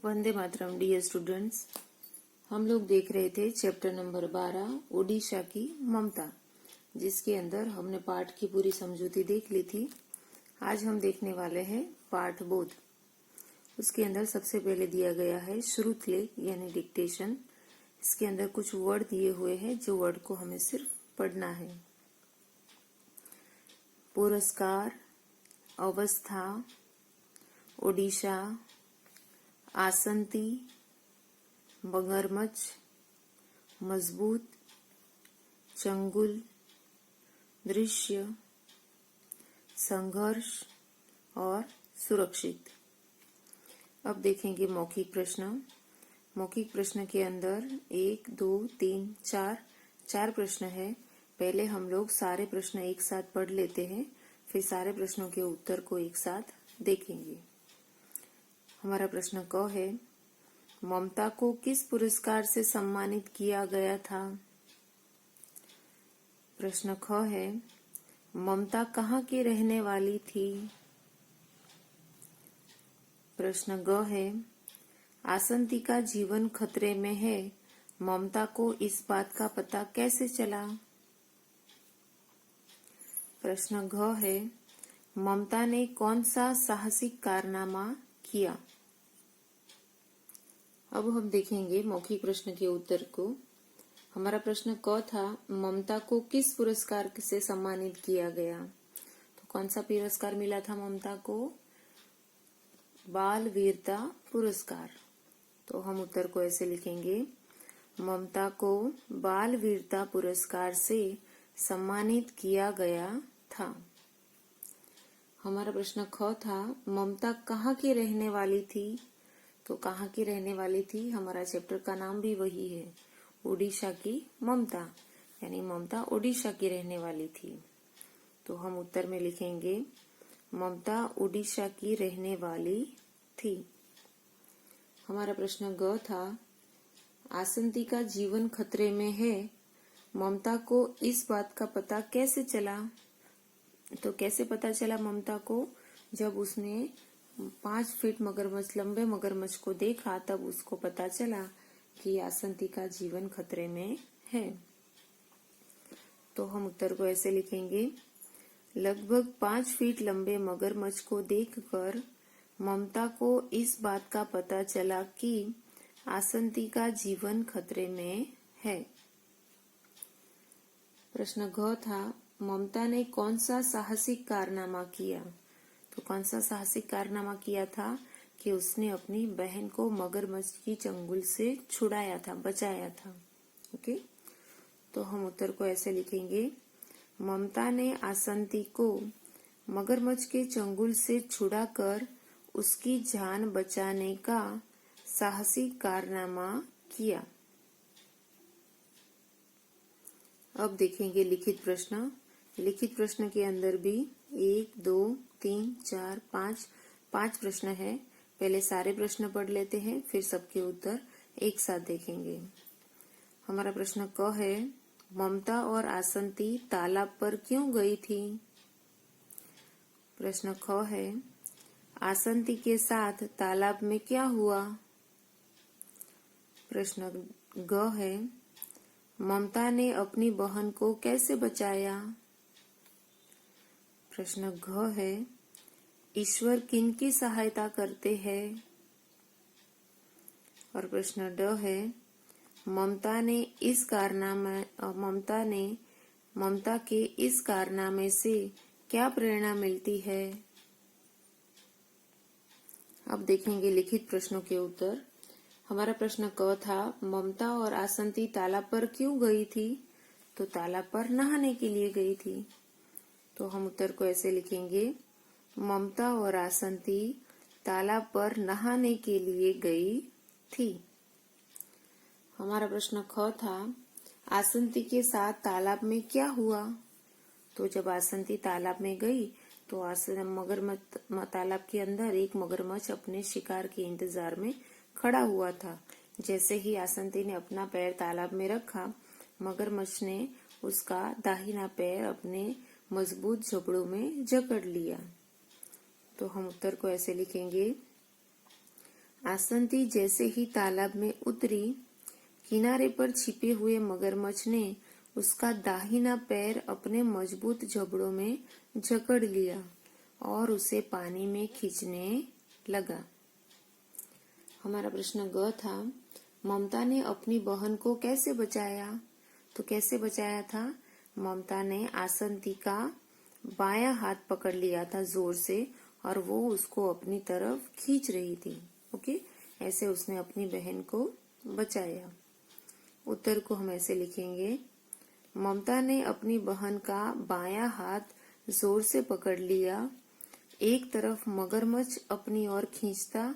Vande Mataram. Dear students, हम लोग देख रहे थे चैप्टर नंबर 12 ओडिशा की ममता, जिसके अंदर हमने पाठ की पूरी समझौती देख ली थी। आज हम देखने वाले हैं पाठ बोध। उसके अंदर सबसे पहले दिया गया है श्रुतलेख यानी डिक्टेशन। इसके अंदर कुछ वर्ड दिए हुए हैं जो वर्ड को हमें सिर्फ पढ़ना है। पुरस्कार, अवस्था, ओडिशा, आसंती, मगरमच्छ, मजबूत, चंगुल, दृश्य, संघर्ष और सुरक्षित। अब देखेंगे मौखिक प्रश्न। मौखिक प्रश्न के अंदर 1, 2, 3, 4 प्रश्न है। पहले हम लोग सारे प्रश्न एक साथ पढ़ लेते हैं, फिर सारे प्रश्नों के उत्तर को एक साथ देखेंगे। हमारा प्रश्न क है, ममता को किस पुरस्कार से सम्मानित किया गया था? प्रश्न ख है, ममता कहाँ की रहने वाली थी? प्रश्न ग है, आसंती का जीवन खतरे में है, ममता को इस बात का पता कैसे चला? प्रश्न घ है, ममता ने कौन सा साहसिक कारनामा किया? अब हम देखेंगे मौखिक प्रश्न के उत्तर को। हमारा प्रश्न क था, ममता को किस पुरस्कार से सम्मानित किया गया? तो कौन सा पुरस्कार मिला था ममता को? बाल वीरता पुरस्कार। तो हम उत्तर को ऐसे लिखेंगे, ममता को बाल वीरता पुरस्कार से सम्मानित किया गया था। हमारा प्रश्न ख था, ममता कहाँ की रहने वाली थी? तो कहाँ की रहने वाली थी? हमारा चैप्टर का नाम भी वही है, ओडिशा की ममता, यानी ममता ओडिशा की रहने वाली थी। तो हम उत्तर में लिखेंगे, ममता ओडिशा की रहने वाली थी। हमारा प्रश्न ग था, आसंती का जीवन खतरे में है, ममता को इस बात का पता कैसे चला? तो कैसे पता चला ममता को? जब उसने 5 फीट मगरमच्छ, लंबे मगरमच्छ को देखा, तब उसको पता चला कि आसंती का जीवन खतरे में है। तो हम उत्तर को ऐसे लिखेंगे, लगभग 5 फीट लंबे मगरमच्छ को देखकर ममता को इस बात का पता चला कि आसंती का जीवन खतरे में है। प्रश्न घ था, ममता ने कौन सा साहसिक कारनामा किया? तो कौन सा साहसिक कारनामा किया था? कि उसने अपनी बहन को मगरमच्छ की चंगुल से छुड़ाया था, बचाया था। ओके, तो हम उत्तर को ऐसे लिखेंगे, ममता ने आसंती को मगरमच्छ के चंगुल से छुड़ाकर उसकी जान बचाने का साहसिक कारनामा किया। अब देखेंगे लिखित प्रश्न। लिखित प्रश्न के अंदर भी 1, 2, 3, 4, 5 प्रश्न है। पहले सारे प्रश्न पढ़ लेते हैं, फिर सबके उत्तर एक साथ देखेंगे। हमारा प्रश्न क है, ममता और आसंती तालाब पर क्यों गई थी? प्रश्न ख है, आसंती के साथ तालाब में क्या हुआ? प्रश्न ग है, ममता ने अपनी बहन को कैसे बचाया? प्रश्न घ है, ईश्वर किनकी सहायता करते हैं? और प्रश्न ड है, ममता के इस कारनामे से क्या प्रेरणा मिलती है? अब देखेंगे लिखित प्रश्नों के उत्तर। हमारा प्रश्न क था, ममता और आसंती तालाब पर क्यों गई थी? तो तालाब पर नहाने के लिए गई थी। तो हम उत्तर को ऐसे लिखेंगे, ममता और आसंती तालाब पर नहाने के लिए गई थी। हमारा प्रश्न ख था, आसंती के साथ तालाब में क्या हुआ? तो जब आसंती तालाब में गई तो मगरमच्छ तालाब के अंदर एक मगरमच्छ अपने शिकार के इंतजार में खड़ा हुआ था। जैसे ही आसंती ने अपना पैर तालाब में रखा, मगरमच्छ ने उसका दाहिना पैर अपने मजबूत जबड़ों में जकड़ लिया। तो हम उत्तर को ऐसे लिखेंगे, आसंती जैसे ही तालाब में उतरी, किनारे पर छिपे हुए मगरमच्छ ने उसका दाहिना पैर अपने मजबूत जबड़ों में जकड़ लिया और उसे पानी में खींचने लगा। हमारा प्रश्न ग था, ममता ने अपनी बहन को कैसे बचाया? तो कैसे बचाया था? ममता ने आसंती का बायां हाथ पकड़ लिया था जोर से और वो उसको अपनी तरफ खींच रही थी। ओके, ऐसे उसने अपनी बहन को बचाया। उत्तर को हम ऐसे लिखेंगे, ममता ने अपनी बहन का बायां हाथ जोर से पकड़ लिया। एक तरफ मगरमच्छ अपनी ओर खींचता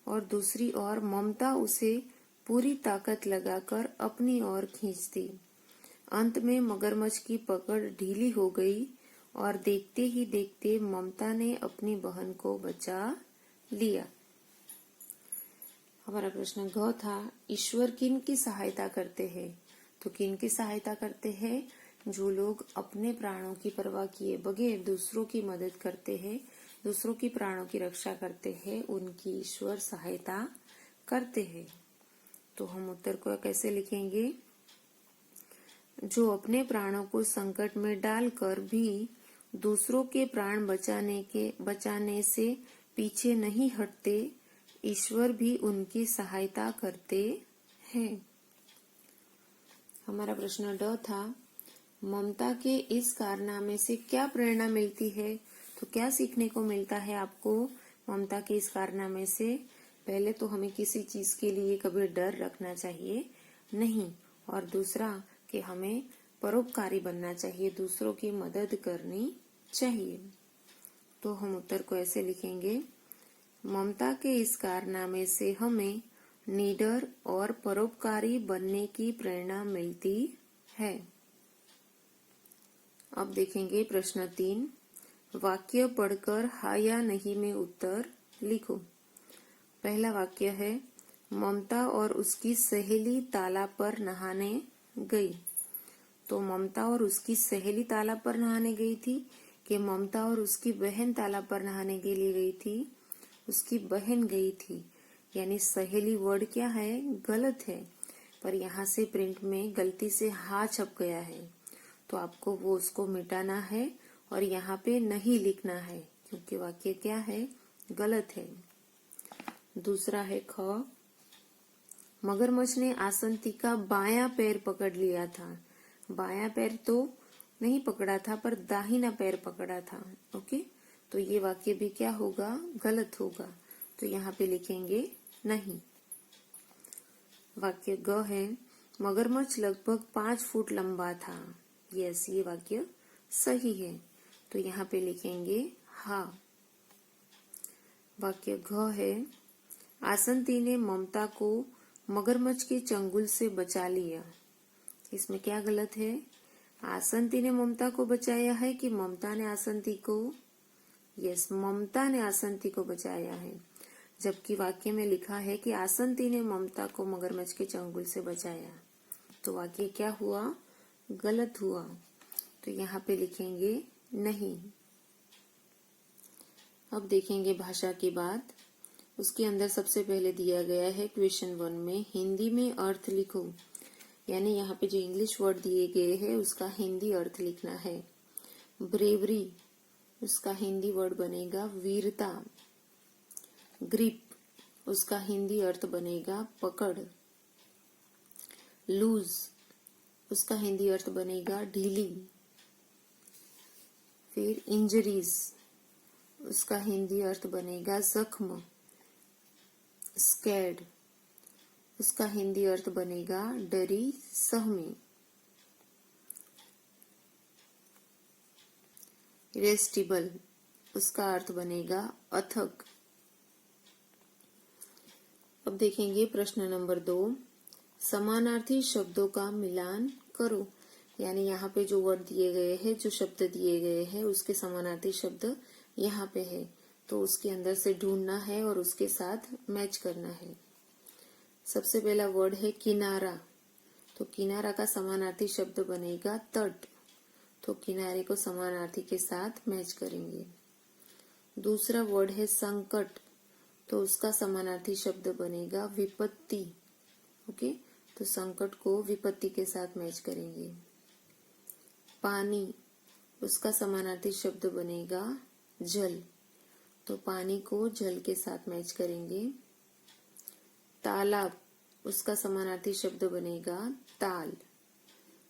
और दूसरी ओर ममता उसे पूरी ताकत लगाकर अपनी ओर खींचती। अंत में मगरमच्छ की पकड़ ढीली हो गई और देखते ही देखते ममता ने अपनी बहन को बचा लिया। हमारा प्रश्न ग था, ईश्वर किन की सहायता करते हैं? तो किन की सहायता करते हैं? जो लोग अपने प्राणों की परवाह किए बगैर दूसरों की मदद करते हैं, दूसरों की प्राणों की रक्षा करते हैं, उनकी ईश्वर सहायता करते हैं। तो हम उत्तर को कैसे लिखेंगे? जो अपने प्राणों को संकट में डालकर भी दूसरों के प्राण बचाने से पीछे नहीं हटते, ईश्वर भी उनकी सहायता करते हैं। हमारा प्रश्न ड था, ममता के इस कारनामे से क्या प्रेरणा मिलती है? तो क्या सीखने को मिलता है आपको ममता के इस कारनामे से? पहले तो हमें किसी चीज के लिए कभी डर रखना चाहिए नहीं, और दूसरा कि हमें परोपकारी बनना चाहिए, दूसरों की मदद करनी चाहिए। तो हम उत्तर को ऐसे लिखेंगे, ममता के इस कारनामे से हमें निडर और परोपकारी बनने की प्रेरणा मिलती है। अब देखेंगे प्रश्न 3, वाक्य पढ़कर हाँ या नहीं में उत्तर लिखो। पहला वाक्य है, ममता और उसकी सहेली तालाब पर नहाने गई। तो ममता और उसकी सहेली तालाब पर नहाने गई थी कि ममता और उसकी बहन तालाब पर नहाने के लिए गई थी? उसकी बहन गई थी, यानी सहेली वर्ड क्या है? गलत है, पर यहाँ से प्रिंट में गलती से हा छप गया है, तो आपको वो उसको मिटाना है और यहाँ पे नहीं लिखना है, क्योंकि वाक्य क्या है? गलत है। दूसरा है ख, मगरमच्छ ने आसंती का बायां पैर पकड़ लिया था। बायां पैर तो नहीं पकड़ा था, पर दाहिना पैर पकड़ा था। ओके, तो ये वाक्य भी क्या होगा? गलत होगा, तो यहाँ पे लिखेंगे नहीं। वाक्य ग है, मगरमच्छ लगभग 5 फुट लंबा था। यस, ये वाक्य सही है, तो यहाँ पे लिखेंगे हाँ। वाक्य घ है, आसंती ने ममता को मगरमच्छ के चंगुल से बचा लिया। इसमें क्या गलत है? आसंती ने ममता को बचाया है कि ममता ने आसंती को? यस, ममता ने आसंती को बचाया है, जबकि वाक्य में लिखा है कि आसंती ने ममता को मगरमच्छ के चंगुल से बचाया। तो वाक्य क्या हुआ? गलत हुआ, तो यहाँ पे लिखेंगे नहीं। अब देखेंगे भाषा की बात। उसके अंदर सबसे पहले दिया गया है क्वेश्चन 1 में, हिंदी में अर्थ लिखो। यानी यहाँ पे जो इंग्लिश वर्ड दिए गए हैं उसका हिंदी अर्थ लिखना है। ब्रेवरी, उसका हिंदी वर्ड बनेगा वीरता। ग्रिप, उसका हिंदी अर्थ बनेगा पकड़। लूज, उसका हिंदी अर्थ बनेगा ढीली। फिर इंजरीज, उसका हिंदी अर्थ बनेगा जख्म। स्कैर्ड, उसका हिंदी अर्थ बनेगा डरी सहमी। इरेस्टिबल, उसका अर्थ बनेगा अथक। अब देखेंगे प्रश्न नंबर 2, समानार्थी शब्दों का मिलान करो। यानी यहाँ पे जो वर्ड दिए गए हैं, जो शब्द दिए गए हैं, उसके समानार्थी शब्द यहाँ पे है, तो उसके अंदर से ढूंढना है और उसके साथ मैच करना है। सबसे पहला वर्ड है किनारा, तो किनारा का समानार्थी शब्द बनेगा तट, तो किनारे को समानार्थी के साथ मैच करेंगे। दूसरा वर्ड है संकट, तो उसका समानार्थी शब्द बनेगा विपत्ति। ओके, तो संकट को विपत्ति के साथ मैच करेंगे। पानी, उसका समानार्थी शब्द बनेगा जल, तो पानी को जल के साथ मैच करेंगे। तालाब, उसका समानार्थी शब्द बनेगा ताल,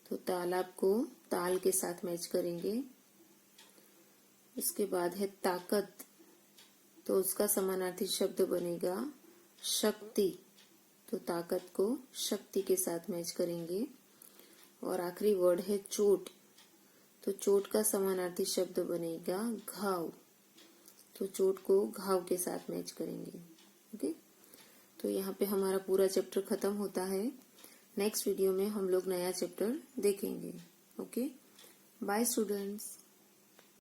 तो तालाब को ताल के साथ मैच करेंगे। उसके बाद है ताकत, तो उसका समानार्थी शब्द बनेगा शक्ति, तो ताकत को शक्ति के साथ मैच करेंगे। और आखिरी वर्ड है चोट, तो चोट का समानार्थी शब्द बनेगा घाव, तो चोट को घाव के साथ मैच करेंगे। ओके, तो यहाँ पे हमारा पूरा चैप्टर खत्म होता है। नेक्स्ट वीडियो में हम लोग नया चैप्टर देखेंगे। Okay, bye students.